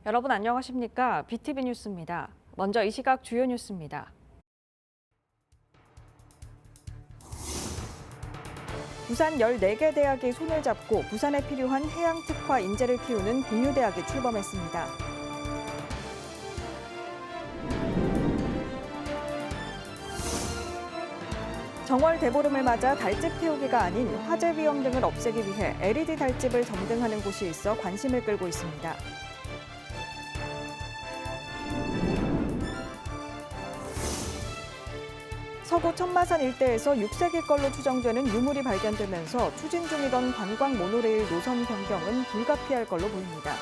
여러분 안녕하십니까? BTV 뉴스입니다. 먼저 이 시각 주요 뉴스입니다. 부산 14개 대학이 손을 잡고 부산에 필요한 해양특화 인재를 키우는 공유대학이 출범했습니다. 정월 대보름을 맞아 달집 태우기가 아닌 화재 위험 등을 없애기 위해 LED 달집을 점등하는 곳이 있어 관심을 끌고 있습니다. 서구 천마산 일대에서 6세기 걸로 추정되는 유물이 발견되면서 추진 중이던 관광 모노레일 노선 변경은 불가피할 걸로 보입니다.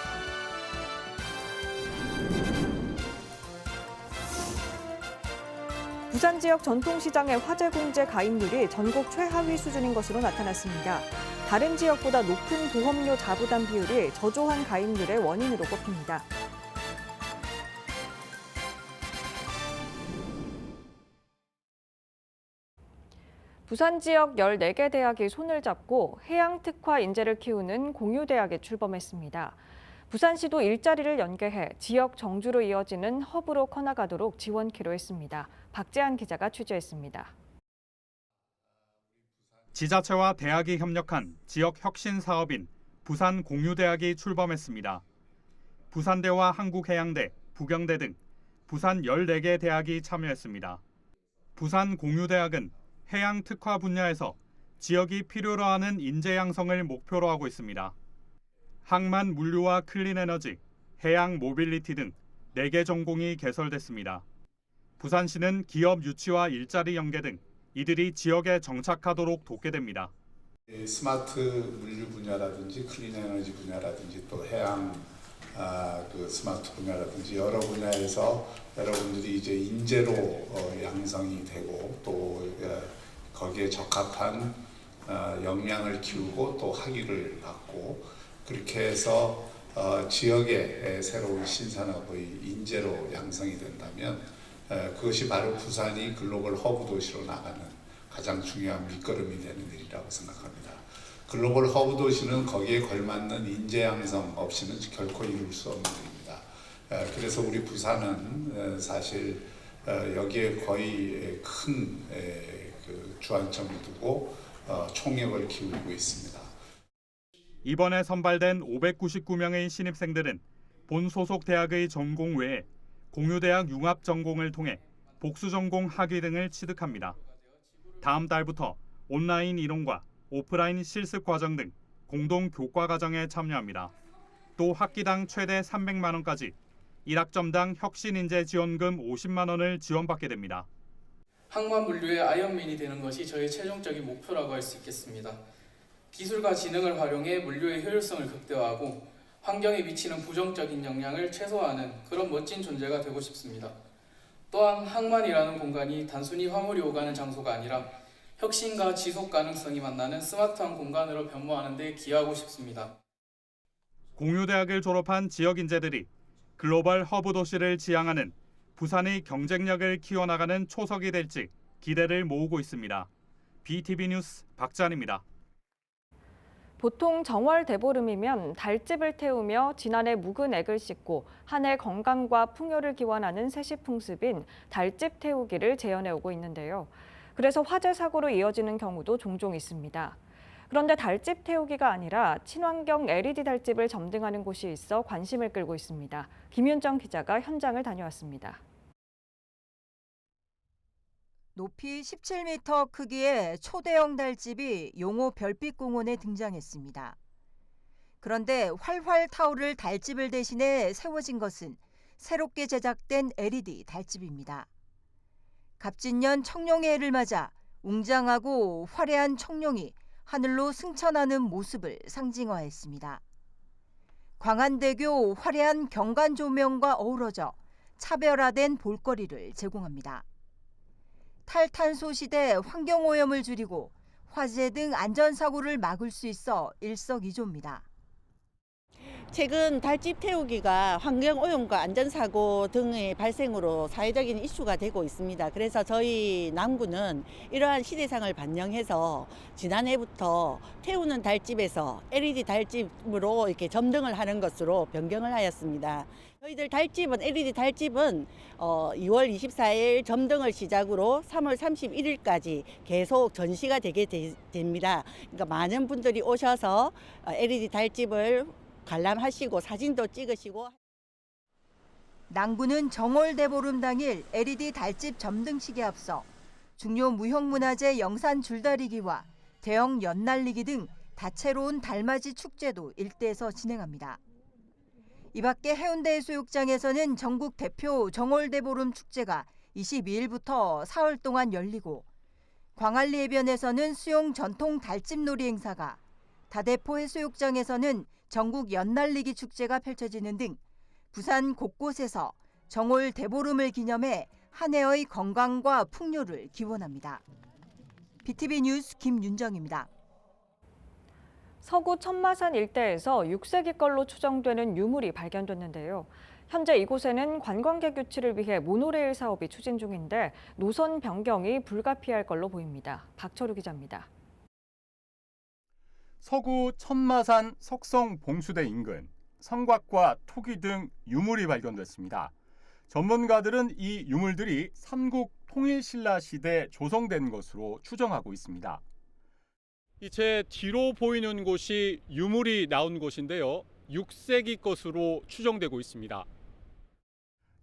부산 지역 전통시장의 화재 공제 가입률이 전국 최하위 수준인 것으로 나타났습니다. 다른 지역보다 높은 보험료 자부담 비율이 저조한 가입률의 원인으로 꼽힙니다. 부산 지역 14개 대학이 손을 잡고 해양특화 인재를 키우는 공유대학에 출범했습니다. 부산시도 일자리를 연계해 지역 정주로 이어지는 허브로 커나가도록 지원키로 했습니다. 박재한 기자가 취재했습니다. 지자체와 대학이 협력한 지역 혁신 사업인 부산 공유대학이 출범했습니다. 부산대와 한국해양대, 부경대 등 부산 14개 대학이 참여했습니다. 부산 공유대학은 해양 특화 분야에서 지역이 필요로 하는 인재 양성을 목표로 하고 있습니다. 항만 물류와 클린에너지, 해양 모빌리티 등 4개 전공이 개설됐습니다. 부산시는 기업 유치와 일자리 연계 등 이들이 지역에 정착하도록 돕게 됩니다. 스마트 물류 분야라든지 클린에너지 분야라든지 또 해양 스마트 분야라든지 여러 분야에서 여러분들이 이제 인재로 양성이 되고 또 거기에 적합한 역량을 키우고 또 학위를 받고 그렇게 해서 지역의 새로운 신산업의 인재로 양성이 된다면 그것이 바로 부산이 글로벌 허브 도시로 나가는 가장 중요한 밑거름이 되는 일이라고 생각합니다. 글로벌 허브 도시는 거기에 걸맞는 인재 양성 없이는 결코 이룰 수 없는 일입니다. 그래서 우리 부산은 사실 여기에 거의 큰 주안점을 두고 총력을 기울이고 있습니다. 이번에 선발된 599명의 신입생들은 본 소속 대학의 전공 외에 공유대학 융합 전공을 통해 복수 전공 학위 등을 취득합니다. 다음 달부터 온라인 이론과 오프라인 실습 과정 등 공동 교과 과정에 참여합니다. 또 학기당 최대 300만 원까지 1학점당 혁신인재 지원금 50만 원을 지원받게 됩니다. 항만 물류의 아이언맨이 되는 것이 저의 최종적인 목표라고 할 수 있겠습니다. 기술과 지능을 활용해 물류의 효율성을 극대화하고 환경에 미치는 부정적인 영향을 최소화하는 그런 멋진 존재가 되고 싶습니다. 또한 항만이라는 공간이 단순히 화물이 오가는 장소가 아니라 혁신과 지속 가능성이 만나는 스마트한 공간으로 변모하는 데 기여하고 싶습니다. 공유대학을 졸업한 지역 인재들이 글로벌 허브 도시를 지향하는 부산의 경쟁력을 키워나가는 초석이 될지 기대를 모으고 있습니다. BTV 뉴스 박찬입니다. 보통 정월 대보름이면 달집을 태우며 지난해 묵은 액을 씻고 한 해 건강과 풍요를 기원하는 세시풍습인 달집 태우기를 재현해오고 있는데요. 그래서 화재 사고로 이어지는 경우도 종종 있습니다. 그런데 달집 태우기가 아니라 친환경 LED 달집을 점등하는 곳이 있어 관심을 끌고 있습니다. 김윤정 기자가 현장을 다녀왔습니다. 높이 17m 크기의 초대형 달집이 용호 별빛공원에 등장했습니다. 그런데 활활 타오를 달집을 대신해 세워진 것은 새롭게 제작된 LED 달집입니다. 갑진년 청룡의 해를 맞아 웅장하고 화려한 청룡이 하늘로 승천하는 모습을 상징화했습니다. 광안대교 화려한 경관 조명과 어우러져 차별화된 볼거리를 제공합니다. 탈탄소 시대 환경오염을 줄이고 화재 등 안전사고를 막을 수 있어 일석이조입니다. 최근 달집 태우기가 환경오염과 안전사고 등의 발생으로 사회적인 이슈가 되고 있습니다. 그래서 저희 남구는 이러한 시대상을 반영해서 지난해부터 태우는 달집에서 LED 달집으로 이렇게 점등을 하는 것으로 변경을 하였습니다. 저희들 달집은 LED 달집은 2월 24일 점등을 시작으로 3월 31일까지 계속 전시가 되게 됩니다. 그러니까 많은 분들이 오셔서 LED 달집을 관람하시고 사진도 찍으시고. 남구는 정월 대보름 당일 LED 달집 점등식에 앞서 중요 무형문화재 영산 줄다리기와 대형 연날리기 등 다채로운 달맞이 축제도 일대에서 진행합니다. 이 밖에 해운대 해수욕장에서는 전국 대표 정월 대보름 축제가 22일부터 사흘 동안 열리고 광안리 해변에서는 수용 전통 달집놀이 행사가, 다대포 해수욕장에서는 전국 연날리기 축제가 펼쳐지는 등 부산 곳곳에서 정월 대보름을 기념해 한 해의 건강과 풍요를 기원합니다. BTV 뉴스 김윤정입니다. 서구 천마산 일대에서 6세기 걸로 추정되는 유물이 발견됐는데요. 현재 이곳에는 관광객 유치를 위해 모노레일 사업이 추진 중인데 노선 변경이 불가피할 걸로 보입니다. 박철우 기자입니다. 서구 천마산 석성 봉수대 인근 성곽과 토기 등 유물이 발견됐습니다. 전문가들은 이 유물들이 삼국 통일신라 시대 조성된 것으로 추정하고 있습니다. 제 뒤로 보이는 곳이 유물이 나온 곳인데요. 6세기 것으로 추정되고 있습니다.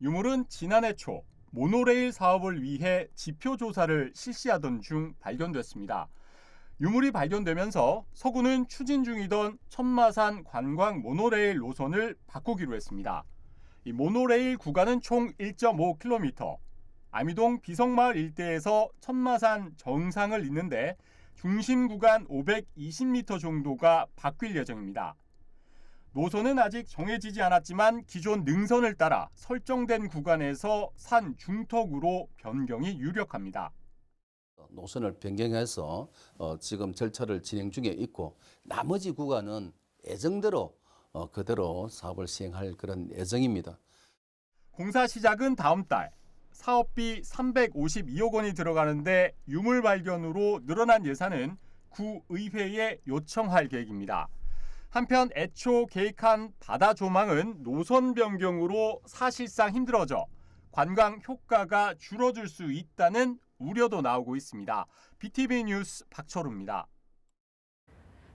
유물은 지난해 초 모노레일 사업을 위해 지표 조사를 실시하던 중 발견됐습니다. 유물이 발견되면서 서구는 추진 중이던 천마산 관광 모노레일 노선을 바꾸기로 했습니다. 이 모노레일 구간은 총 1.5km, 아미동 비성마을 일대에서 천마산 정상을 잇는데 중심 구간 520m 정도가 바뀔 예정입니다. 노선은 아직 정해지지 않았지만 기존 능선을 따라 설정된 구간에서 산 중턱으로 변경이 유력합니다. 노선을 변경해서 지금 절차를 진행 중에 있고 나머지 구간은 예정대로 그대로 사업을 시행할 그런 예정입니다. 공사 시작은 다음 달. 사업비 352억 원이 들어가는데 유물 발견으로 늘어난 예산은 구의회에 요청할 계획입니다. 한편 애초 계획한 바다 조망은 노선 변경으로 사실상 힘들어져 관광 효과가 줄어들 수 있다는 우려도 나오고 있습니다. BTV 뉴스 박철우입니다.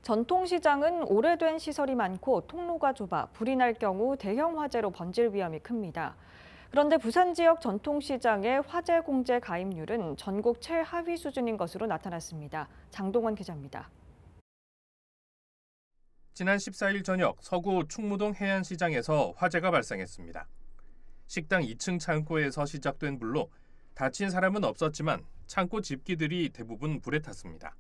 전통시장은 오래된 시설이 많고 통로가 좁아 불이 날 경우 대형 화재로 번질 위험이 큽니다. 그런데 부산 지역 전통시장의 화재 공제 가입률은 전국 최하위 수준인 것으로 나타났습니다. 장동원 기자입니다. 지난 14일 저녁 서구 충무동 해안시장에서 화재가 발생했습니다. 식당 2층 창고에서 시작된 불로 다친 사람은 없었지만 창고 집기들이 대부분 불에 탔습니다.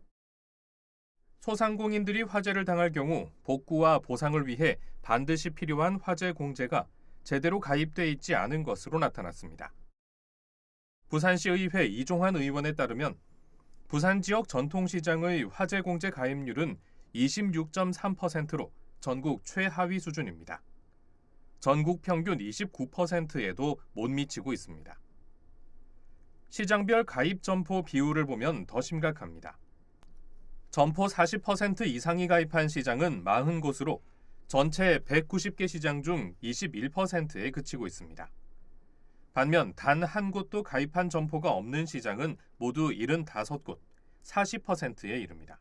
소상공인들이 화재를 당할 경우 복구와 보상을 위해 반드시 필요한 화재 공제가 제대로 가입돼 있지 않은 것으로 나타났습니다. 부산시의회 이종환 의원에 따르면 부산 지역 전통시장의 화재 공제 가입률은 26.3%로 전국 최하위 수준입니다. 전국 평균 29%에도 못 미치고 있습니다. 시장별 가입 점포 비율을 보면 더 심각합니다. 점포 40% 이상이 가입한 시장은 40곳으로 전체 190개 시장 중 21%에 그치고 있습니다. 반면 단 한 곳도 가입한 점포가 없는 시장은 모두 75곳, 40%에 이릅니다.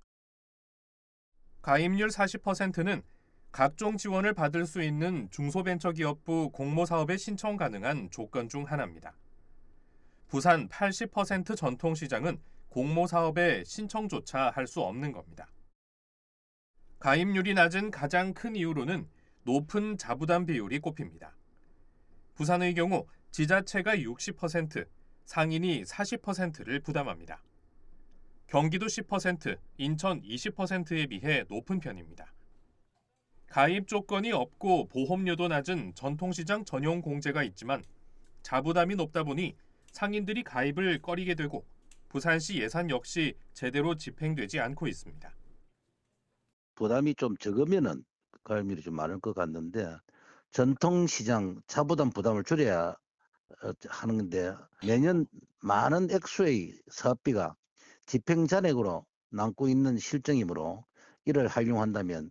가입률 40%는 각종 지원을 받을 수 있는 중소벤처기업부 공모사업에 신청 가능한 조건 중 하나입니다. 부산 80% 전통시장은 공모사업에 신청조차 할 수 없는 겁니다. 가입률이 낮은 가장 큰 이유로는 높은 자부담 비율이 꼽힙니다. 부산의 경우 지자체가 60%, 상인이 40%를 부담합니다. 경기도 10%, 인천 20%에 비해 높은 편입니다. 가입 조건이 없고 보험료도 낮은 전통시장 전용 공제가 있지만 자부담이 높다 보니 상인들이 가입을 꺼리게 되고 부산시 예산 역시 제대로 집행되지 않고 있습니다. 부담이 좀 적으면은 갈밀이 좀 많을 것 같는데 전통시장 차부담 부담을 줄여야 하는데 매년 많은 액수의 사업비가 집행잔액으로 남고 있는 실정이므로 이를 활용한다면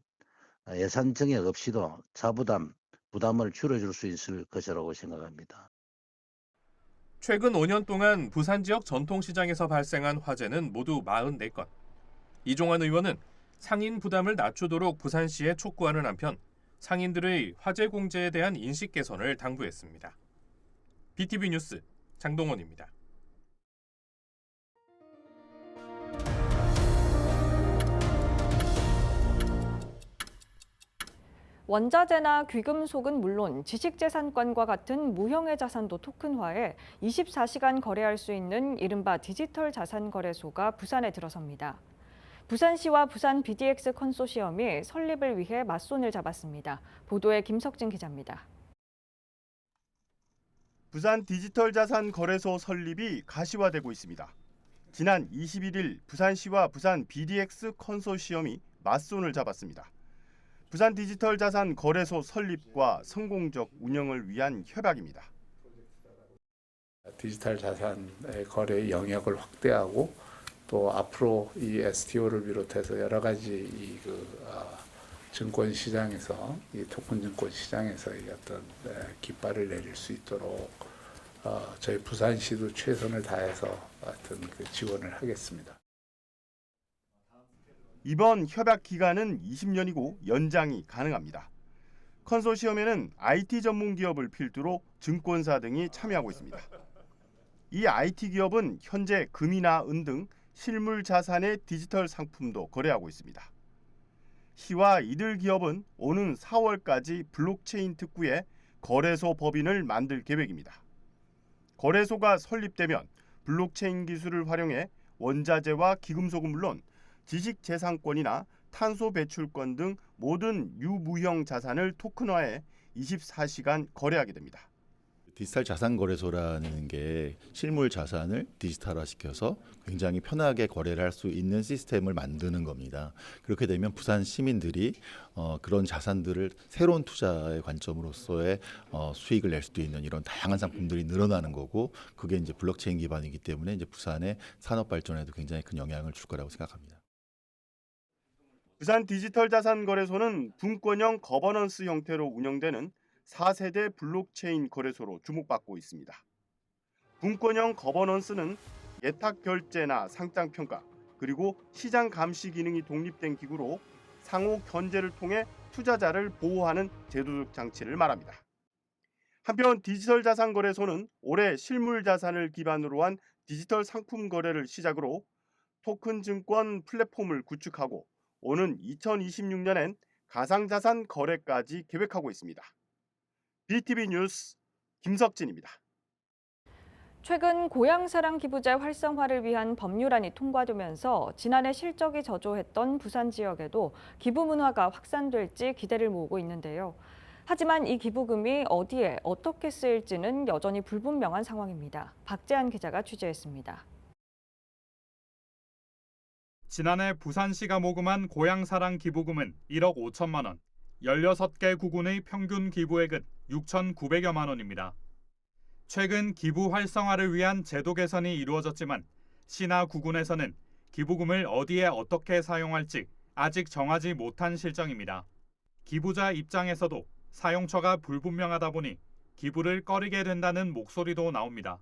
예산 증액 없이도 차부담 부담을 줄여줄 수 있을 것이라고 생각합니다. 최근 5년 동안 부산 지역 전통시장에서 발생한 화재는 모두 44건. 이종환 의원은 상인 부담을 낮추도록 부산시에 촉구하는 한편 상인들의 화재 공제에 대한 인식 개선을 당부했습니다. BTV 뉴스 장동원입니다. 원자재나 귀금속은 물론 지식재산권과 같은 무형의 자산도 토큰화해 24시간 거래할 수 있는 이른바 디지털 자산 거래소가 부산에 들어섭니다. 부산시와 부산 BDX 컨소시엄이 설립을 위해 맞손을 잡았습니다. 보도에 김석진 기자입니다. 부산 디지털 자산 거래소 설립이 가시화되고 있습니다. 지난 21일 부산시와 부산 BDX 컨소시엄이 맞손을 잡았습니다. 부산 디지털 자산 거래소 설립과 성공적 운영을 위한 협약입니다. 디지털 자산의 거래 영역을 확대하고 또 앞으로 이 STO를 비롯해서 여러 가지 증권 시장에서 이 토큰 증권 시장에서의 어떤 깃발을 내릴 수 있도록 저희 부산시도 최선을 다해서 하여튼 지원을 하겠습니다. 이번 협약 기간은 20년이고 연장이 가능합니다. 컨소시엄에는 IT 전문 기업을 필두로 증권사 등이 참여하고 있습니다. 이 IT 기업은 현재 금이나 은 등 실물 자산의 디지털 상품도 거래하고 있습니다. 시와 이들 기업은 오는 4월까지 블록체인 특구의 거래소 법인을 만들 계획입니다. 거래소가 설립되면 블록체인 기술을 활용해 원자재와 기금속은 물론 지식재산권이나 탄소 배출권 등 모든 유무형 자산을 토큰화해 24시간 거래하게 됩니다. 디지털 자산 거래소라는 게 실물 자산을 디지털화시켜서 굉장히 편하게 거래를 할 수 있는 시스템을 만드는 겁니다. 그렇게 되면 부산 시민들이 그런 자산들을 새로운 투자의 관점으로서의 수익을 낼 수도 있는 이런 다양한 상품들이 늘어나는 거고, 그게 이제 블록체인 기반이기 때문에 이제 부산의 산업 발전에도 굉장히 큰 영향을 줄 거라고 생각합니다. 부산 디지털 자산 거래소는 분권형 거버넌스 형태로 운영되는 4세대 블록체인 거래소로 주목받고 있습니다. 분권형 거버넌스는 예탁 결제나 상장 평가, 그리고 시장 감시 기능이 독립된 기구로 상호 견제를 통해 투자자를 보호하는 제도적 장치를 말합니다. 한편 디지털 자산 거래소는 올해 실물 자산을 기반으로 한 디지털 상품 거래를 시작으로 토큰 증권 플랫폼을 구축하고 오는 2026년엔 가상자산 거래까지 계획하고 있습니다. BTV 뉴스 김석진입니다. 최근 고향사랑 기부제 활성화를 위한 법률안이 통과되면서 지난해 실적이 저조했던 부산 지역에도 기부 문화가 확산될지 기대를 모으고 있는데요. 하지만 이 기부금이 어디에 어떻게 쓰일지는 여전히 불분명한 상황입니다. 박재한 기자가 취재했습니다. 지난해 부산시가 모금한 고향사랑 기부금은 1억 5천만 원, 16개 구군의 평균 기부액은 6,900여만 원입니다. 최근 기부 활성화를 위한 제도 개선이 이루어졌지만 시나 구군에서는 기부금을 어디에 어떻게 사용할지 아직 정하지 못한 실정입니다. 기부자 입장에서도 사용처가 불분명하다 보니 기부를 꺼리게 된다는 목소리도 나옵니다.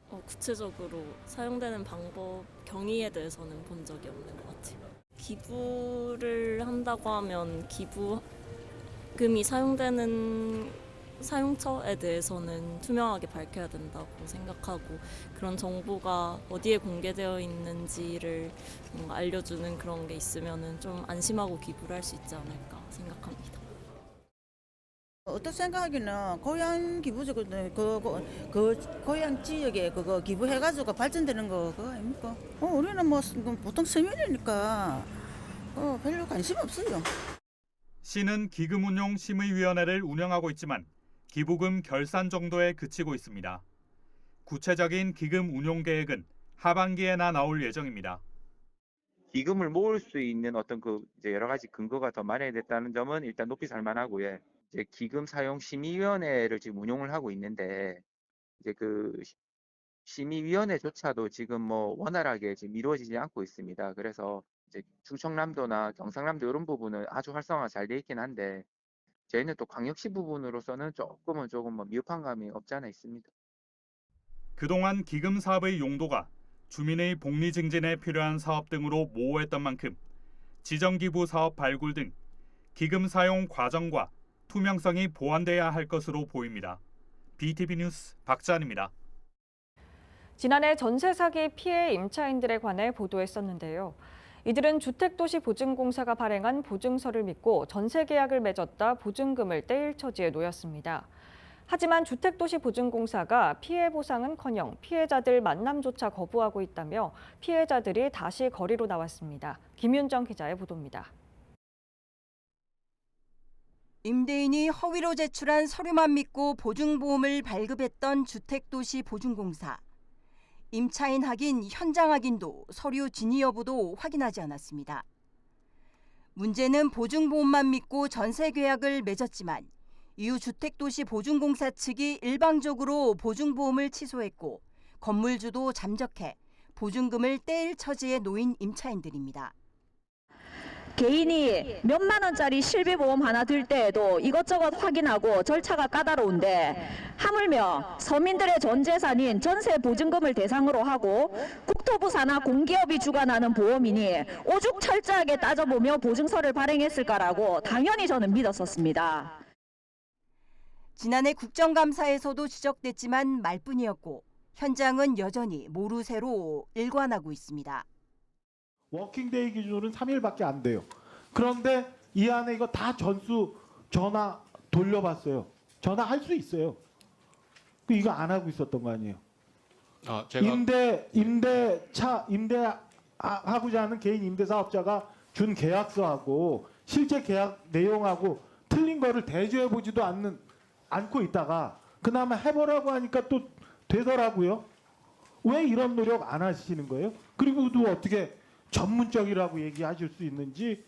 구체적으로 사용되는 방법, 경위에 대해서는 본 적이 없는 것 같아요. 기부를 한다고 하면 기부금이 사용되는 사용처에 대해서는 투명하게 밝혀야 된다고 생각하고, 그런 정보가 어디에 공개되어 있는지를 뭔가 알려주는 그런 게 있으면 좀 안심하고 기부를 할 수 있지 않을까 생각합니다. 어떤 생각하기는 고향 기부적으로 그 고향 지역에 그거 기부해가지고 발전되는 거 그거 아닙니까? 우리는 뭐 보통 서민이니까 별로 관심 없어요. 시는 기금운용 심의위원회를 운영하고 있지만 기부금 결산 정도에 그치고 있습니다. 구체적인 기금 운용 계획은 하반기에나 나올 예정입니다. 기금을 모을 수 있는 어떤 그 이제 여러 가지 근거가 더 마련됐다는 점은 일단 높이 살만하고요. 이제 기금 사용 심의위원회를 지금 운용을 하고 있는데 이제 그 심의위원회조차도 지금 뭐 원활하게 지금 이루어지지 않고 있습니다. 그래서 이제 충청남도나 경상남도 이런 부분은 아주 활성화가 잘 돼 있긴 한데 저희는 또 광역시 부분으로서는 조금 뭐 미흡한 감이 없지 않아 있습니다. 그동안 기금 사업의 용도가 주민의 복리 증진에 필요한 사업 등으로 모호했던 만큼 지정기부 사업 발굴 등 기금 사용 과정과 투명성이 보완돼야 할 것으로 보입니다. BTV 뉴스 박찬입니다. 지난해 전세 사기 피해 임차인들에 관해 보도했었는데요. 이들은 주택도시보증공사가 발행한 보증서를 믿고 전세 계약을 맺었다 보증금을 떼일 처지에 놓였습니다. 하지만 주택도시보증공사가 피해 보상은커녕 피해자들 만남조차 거부하고 있다며 피해자들이 다시 거리로 나왔습니다. 김윤정 기자의 보도입니다. 임대인이 허위로 제출한 서류만 믿고 보증보험을 발급했던 주택도시보증공사. 임차인 확인, 현장 확인도 서류 진위 여부도 확인하지 않았습니다. 문제는 보증보험만 믿고 전세 계약을 맺었지만 이후 주택도시보증공사 측이 일방적으로 보증보험을 취소했고 건물주도 잠적해 보증금을 떼일 처지에 놓인 임차인들입니다. 개인이 몇만 원짜리 실비보험 하나 들 때에도 이것저것 확인하고 절차가 까다로운데 하물며 서민들의 전 재산인 전세 보증금을 대상으로 하고 국토부 산하 공기업이 주관하는 보험이니 오죽 철저하게 따져보며 보증서를 발행했을까라고 당연히 저는 믿었었습니다. 지난해 국정감사에서도 지적됐지만 말뿐이었고 현장은 여전히 모르쇠로 일관하고 있습니다. 워킹데이 기준으로는 3일밖에 안 돼요. 그런데 이 안에 이거 다 전수 전화 돌려봤어요. 전화할 수 있어요. 이거 안 하고 있었던 거 아니에요. 제가 임대하고자 하는 개인 임대사업자가 준 계약서하고 실제 계약 내용하고 틀린 거를 대조해 보지도 않고 있다가 그나마 해보라고 하니까 또 되더라고요. 왜 이런 노력 안 하시는 거예요? 그리고 또 어떻게 전문적이라고 얘기하실 수 있는지.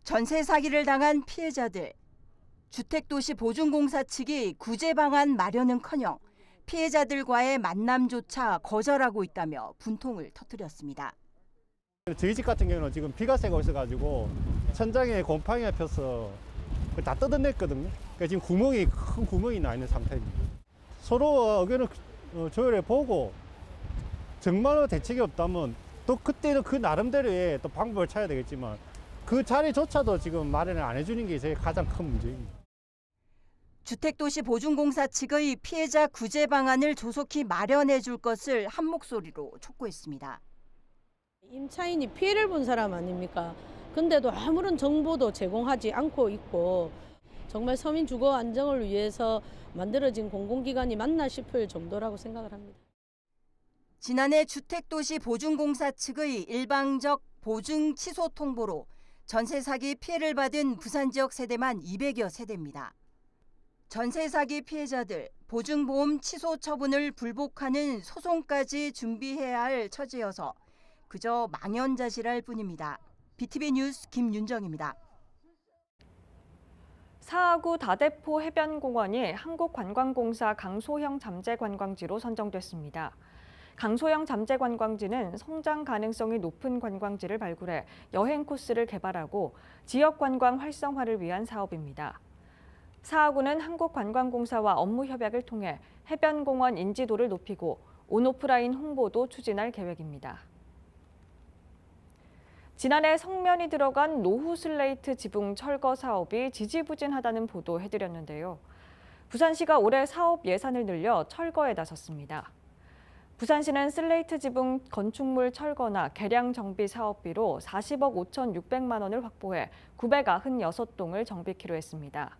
전세 사기를 당한 피해자들. 주택도시보증공사 측이 구제 방안 마련은커녕 피해자들과의 만남조차 거절하고 있다며 분통을 터뜨렸습니다. 저희 집 같은 경우는 지금 비가 새고 있어가지고 천장에 곰팡이가 펴서 다 뜯어냈거든요. 그러니까 지금 큰 구멍이 나 있는 상태입니다. 서로 의견을 조율해 보고 정말로 대책이 없다면 또 그때는 그 나름대로의 또 방법을 찾아야 되겠지만 그 자리조차도 지금 마련을 안 해주는 게 제일 가장 큰 문제입니다. 주택도시보증공사 측의 피해자 구제 방안을 조속히 마련해 줄 것을 한 목소리로 촉구했습니다. 임차인이 피해를 본 사람 아닙니까? 근데도 아무런 정보도 제공하지 않고 있고 정말 서민 주거 안정을 위해서 만들어진 공공기관이 맞나 싶을 정도라고 생각을 합니다. 지난해 주택도시보증공사 측의 일방적 보증 취소 통보로 전세 사기 피해를 받은 부산 지역 세대만 200여 세대입니다. 전세 사기 피해자들 보증보험 취소 처분을 불복하는 소송까지 준비해야 할 처지여서 그저 망연자실할 뿐입니다. BTV 뉴스 김윤정입니다. 사하구 다대포 해변공원이 한국관광공사 강소형 잠재관광지로 선정됐습니다. 강소형 잠재관광지는 성장 가능성이 높은 관광지를 발굴해 여행 코스를 개발하고 지역 관광 활성화를 위한 사업입니다. 사하구는 한국관광공사와 업무 협약을 통해 해변공원 인지도를 높이고 온오프라인 홍보도 추진할 계획입니다. 지난해 성면이 들어간 노후 슬레이트 지붕 철거 사업이 지지부진하다는 보도 해드렸는데요. 부산시가 올해 사업 예산을 늘려 철거에 나섰습니다. 부산시는 슬레이트 지붕 건축물 철거나 개량 정비 사업비로 40억 5,600만 원을 확보해 996동을 정비키로 했습니다.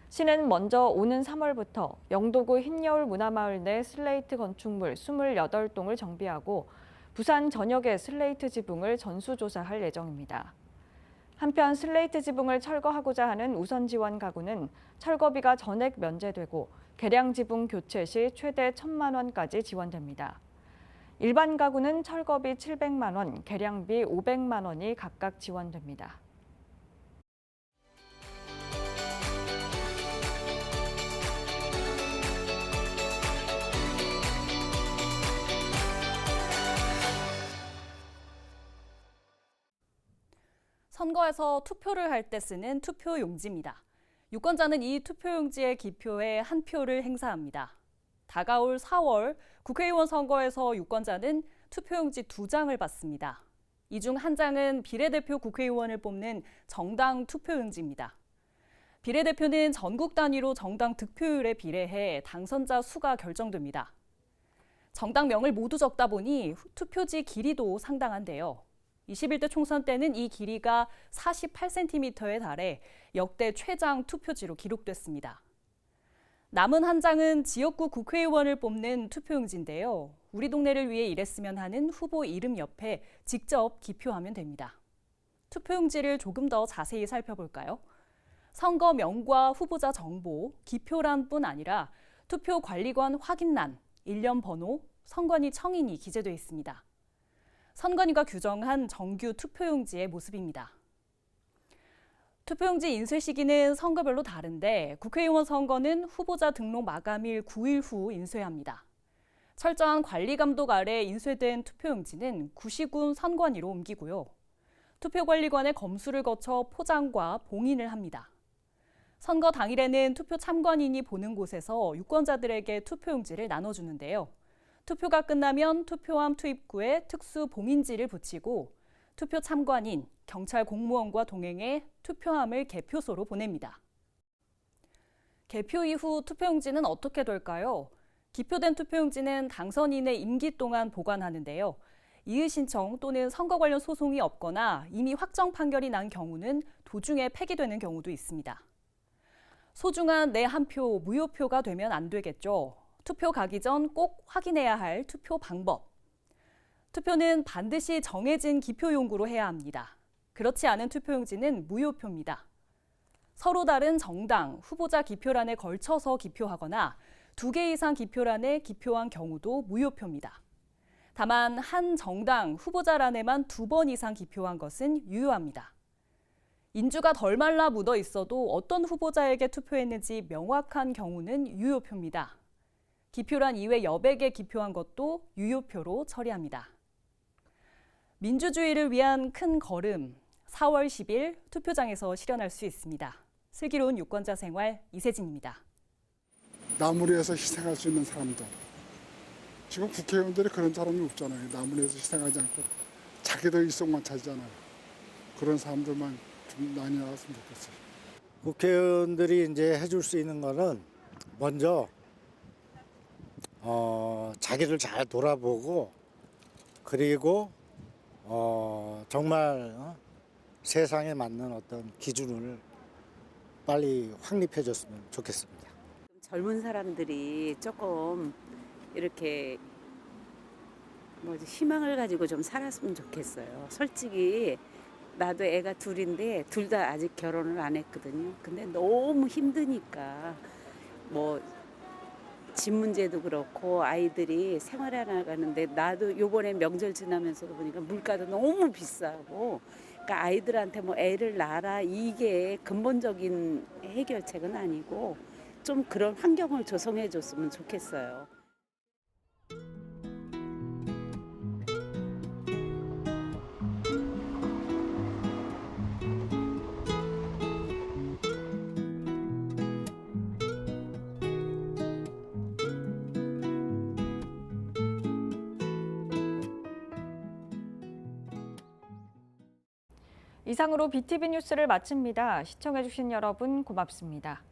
시는 먼저 오는 3월부터 영도구 흰여울 문화마을 내 슬레이트 건축물 28동을 정비하고 부산 전역의 슬레이트 지붕을 전수조사할 예정입니다. 한편 슬레이트 지붕을 철거하고자 하는 우선 지원 가구는 철거비가 전액 면제되고 개량 지붕 교체 시 최대 1,000만 원까지 지원됩니다. 일반 가구는 철거비 700만 원, 개량비 500만 원이 각각 지원됩니다. 선거에서 투표를 할 때 쓰는 투표용지입니다. 유권자는 이 투표용지의 기표에 한 표를 행사합니다. 다가올 4월 국회의원 선거에서 유권자는 투표용지 2장을 받습니다. 이 중 한 장은 비례대표 국회의원을 뽑는 정당 투표용지입니다. 비례대표는 전국 단위로 정당 득표율에 비례해 당선자 수가 결정됩니다. 정당명을 모두 적다 보니 투표지 길이도 상당한데요. 21대 총선 때는 이 길이가 48cm에 달해 역대 최장 투표지로 기록됐습니다. 남은 한 장은 지역구 국회의원을 뽑는 투표용지인데요. 우리 동네를 위해 일했으면 하는 후보 이름 옆에 직접 기표하면 됩니다. 투표용지를 조금 더 자세히 살펴볼까요? 선거명과 후보자 정보, 기표란뿐 아니라 투표관리관 확인란, 일련 번호, 선관위 청인이 기재되어 있습니다. 선관위가 규정한 정규 투표용지의 모습입니다. 투표용지 인쇄 시기는 선거별로 다른데 국회의원 선거는 후보자 등록 마감일 9일 후 인쇄합니다. 철저한 관리 감독 아래 인쇄된 투표용지는 구시군 선관위로 옮기고요. 투표관리관의 검수를 거쳐 포장과 봉인을 합니다. 선거 당일에는 투표 참관인이 보는 곳에서 유권자들에게 투표용지를 나눠주는데요. 투표가 끝나면 투표함 투입구에 특수 봉인지를 붙이고 투표 참관인, 경찰 공무원과 동행해 투표함을 개표소로 보냅니다. 개표 이후 투표용지는 어떻게 될까요? 기표된 투표용지는 당선인의 임기 동안 보관하는데요. 이의 신청 또는 선거 관련 소송이 없거나 이미 확정 판결이 난 경우는 도중에 폐기되는 경우도 있습니다. 소중한 내 한 표 무효표가 되면 안 되겠죠. 투표 가기 전 꼭 확인해야 할 투표 방법. 투표는 반드시 정해진 기표용구로 해야 합니다. 그렇지 않은 투표용지는 무효표입니다. 서로 다른 정당, 후보자 기표란에 걸쳐서 기표하거나 2개 이상 기표란에 기표한 경우도 무효표입니다. 다만 한 정당, 후보자란에만 2번 이상 기표한 것은 유효합니다. 인주가 덜 말라 묻어 있어도 어떤 후보자에게 투표했는지 명확한 경우는 유효표입니다. 기표란 이외 여백에 기표한 것도 유효표로 처리합니다. 민주주의를 위한 큰 걸음, 4월 10일 투표장에서 실현할 수 있습니다. 슬기로운 유권자 생활 이세진입니다. 남을 위해서 희생할 수 있는 사람들. 지금 국회의원들이 그런 사람이 없잖아요. 남을 위해서 희생하지 않고 자기들 일속만 찾잖아요. 그런 사람들만 좀 많이 나왔으면 좋겠어요. 국회의원들이 이제 해줄 수 있는 거는 먼저 자기를 잘 돌아보고 그리고 정말 세상에 맞는 어떤 기준을 빨리 확립해줬으면 좋겠습니다. 젊은 사람들이 조금 이렇게 희망을 가지고 좀 살았으면 좋겠어요. 솔직히 나도 애가 둘인데 둘 다 아직 결혼을 안 했거든요. 근데 너무 힘드니까 집 문제도 그렇고 아이들이 생활해 나가는데 나도 요번에 명절 지나면서도 보니까 물가도 너무 비싸고 그러니까 아이들한테 애를 낳아라 이게 근본적인 해결책은 아니고 좀 그런 환경을 조성해 줬으면 좋겠어요. 이상으로 BTV 뉴스를 마칩니다. 시청해주신 여러분 고맙습니다.